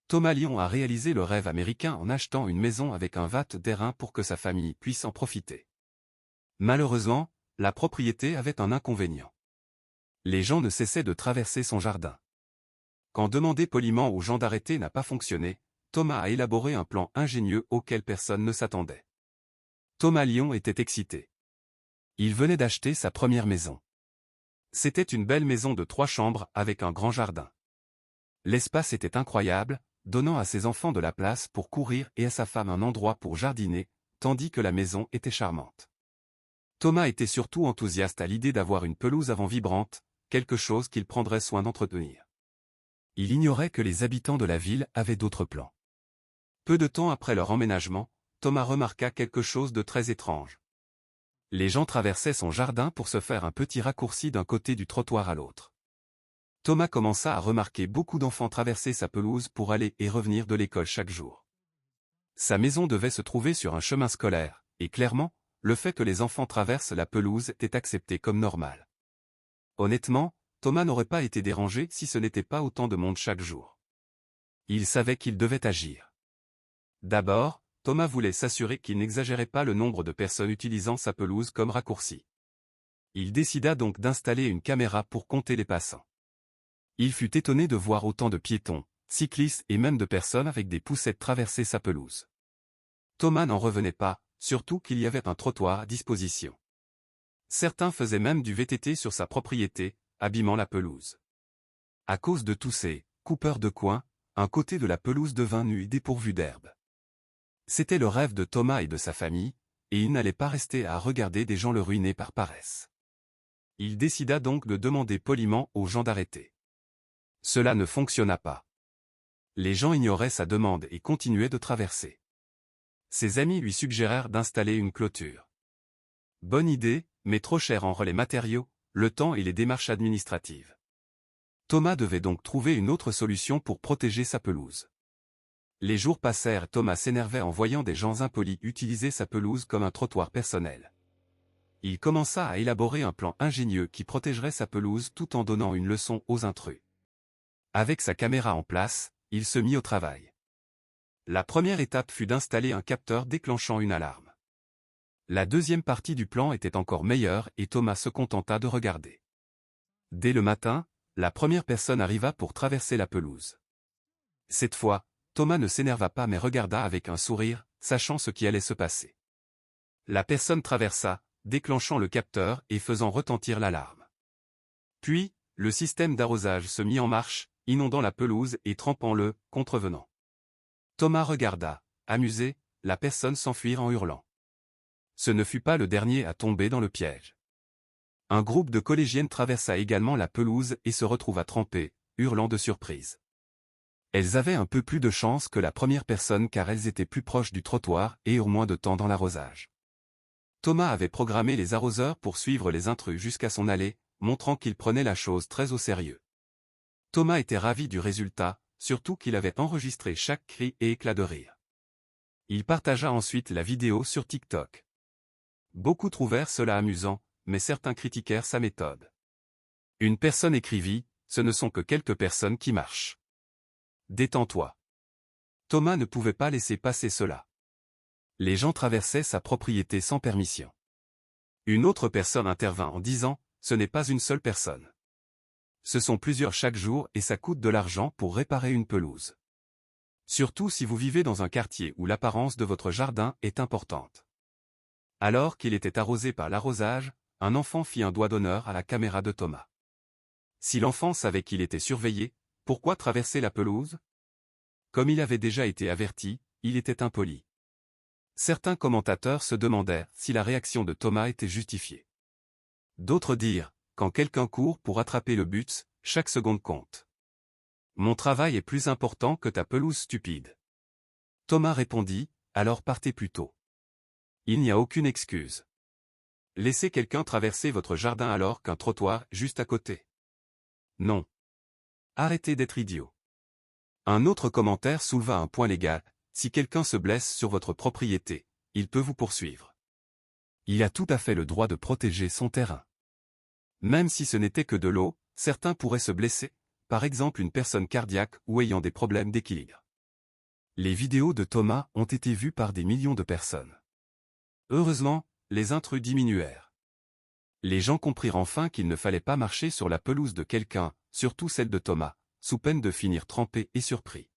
Thomas Lyon a réalisé le rêve américain en achetant une maison avec un vat d'airain pour que sa famille puisse en profiter. Malheureusement, la propriété avait un inconvénient. Les gens ne cessaient de traverser son jardin. Quand demander poliment aux gens d'arrêter n'a pas fonctionné, Thomas a élaboré un plan ingénieux auquel personne ne s'attendait. Thomas Lyon était excité. Il venait d'acheter sa première maison. C'était une belle maison de 3 chambres avec un grand jardin. L'espace était incroyable, donnant à ses enfants de la place pour courir et à sa femme un endroit pour jardiner, tandis que la maison était charmante. Thomas était surtout enthousiaste à l'idée d'avoir une pelouse avant vibrante, quelque chose qu'il prendrait soin d'entretenir. Il ignorait que les habitants de la ville avaient d'autres plans. Peu de temps après leur emménagement, Thomas remarqua quelque chose de très étrange. Les gens traversaient son jardin pour se faire un petit raccourci d'un côté du trottoir à l'autre. Thomas commença à remarquer beaucoup d'enfants traverser sa pelouse pour aller et revenir de l'école chaque jour. Sa maison devait se trouver sur un chemin scolaire, et clairement, le fait que les enfants traversent la pelouse était accepté comme normal. Honnêtement, Thomas n'aurait pas été dérangé si ce n'était pas autant de monde chaque jour. Il savait qu'il devait agir. D'abord, Thomas voulait s'assurer qu'il n'exagérait pas le nombre de personnes utilisant sa pelouse comme raccourci. Il décida donc d'installer une caméra pour compter les passants. Il fut étonné de voir autant de piétons, cyclistes et même de personnes avec des poussettes traverser sa pelouse. Thomas n'en revenait pas, surtout qu'il y avait un trottoir à disposition. Certains faisaient même du VTT sur sa propriété, abîmant la pelouse. À cause de tous ces coupeurs de coin, un côté de la pelouse devint nu et dépourvu d'herbe. C'était le rêve de Thomas et de sa famille, et il n'allait pas rester à regarder des gens le ruiner par paresse. Il décida donc de demander poliment aux gens d'arrêter. Cela ne fonctionna pas. Les gens ignoraient sa demande et continuaient de traverser. Ses amis lui suggérèrent d'installer une clôture. Bonne idée, mais trop cher en relais matériaux, le temps et les démarches administratives. Thomas devait donc trouver une autre solution pour protéger sa pelouse. Les jours passèrent et Thomas s'énervait en voyant des gens impolis utiliser sa pelouse comme un trottoir personnel. Il commença à élaborer un plan ingénieux qui protégerait sa pelouse tout en donnant une leçon aux intrus. Avec sa caméra en place, il se mit au travail. La première étape fut d'installer un capteur déclenchant une alarme. La deuxième partie du plan était encore meilleure et Thomas se contenta de regarder. Dès le matin, la première personne arriva pour traverser la pelouse. Cette fois, Thomas ne s'énerva pas mais regarda avec un sourire, sachant ce qui allait se passer. La personne traversa, déclenchant le capteur et faisant retentir l'alarme. Puis, le système d'arrosage se mit en marche, inondant la pelouse et trempant le contrevenant. Thomas regarda, amusé, la personne s'enfuir en hurlant. Ce ne fut pas le dernier à tomber dans le piège. Un groupe de collégiennes traversa également la pelouse et se retrouva trempées, hurlant de surprise. Elles avaient un peu plus de chance que la première personne car elles étaient plus proches du trottoir et eurent moins de temps dans l'arrosage. Thomas avait programmé les arroseurs pour suivre les intrus jusqu'à son allée, montrant qu'il prenait la chose très au sérieux. Thomas était ravi du résultat, surtout qu'il avait enregistré chaque cri et éclat de rire. Il partagea ensuite la vidéo sur TikTok. Beaucoup trouvèrent cela amusant, mais certains critiquèrent sa méthode. Une personne écrivit, « Ce ne sont que quelques personnes qui marchent. Détends-toi. » Thomas ne pouvait pas laisser passer cela. Les gens traversaient sa propriété sans permission. Une autre personne intervint en disant, « Ce n'est pas une seule personne. Ce sont plusieurs chaque jour et ça coûte de l'argent pour réparer une pelouse. Surtout si vous vivez dans un quartier où l'apparence de votre jardin est importante. » Alors qu'il était arrosé par l'arrosage, un enfant fit un doigt d'honneur à la caméra de Thomas. Si l'enfant savait qu'il était surveillé, pourquoi traverser la pelouse? Comme il avait déjà été averti, il était impoli. Certains commentateurs se demandèrent si la réaction de Thomas était justifiée. D'autres dirent, quand quelqu'un court pour attraper le but, chaque seconde compte. Mon travail est plus important que ta pelouse stupide. Thomas répondit, alors partez plus tôt. Il n'y a aucune excuse. Laissez quelqu'un traverser votre jardin alors qu'un trottoir juste à côté. Non. Arrêtez d'être idiot. Un autre commentaire souleva un point légal, si quelqu'un se blesse sur votre propriété, il peut vous poursuivre. Il a tout à fait le droit de protéger son terrain. Même si ce n'était que de l'eau, certains pourraient se blesser, par exemple une personne cardiaque ou ayant des problèmes d'équilibre. Les vidéos de Thomas ont été vues par des millions de personnes. Heureusement, les intrus diminuèrent. Les gens comprirent enfin qu'il ne fallait pas marcher sur la pelouse de quelqu'un, surtout celle de Thomas, sous peine de finir trempés et surpris.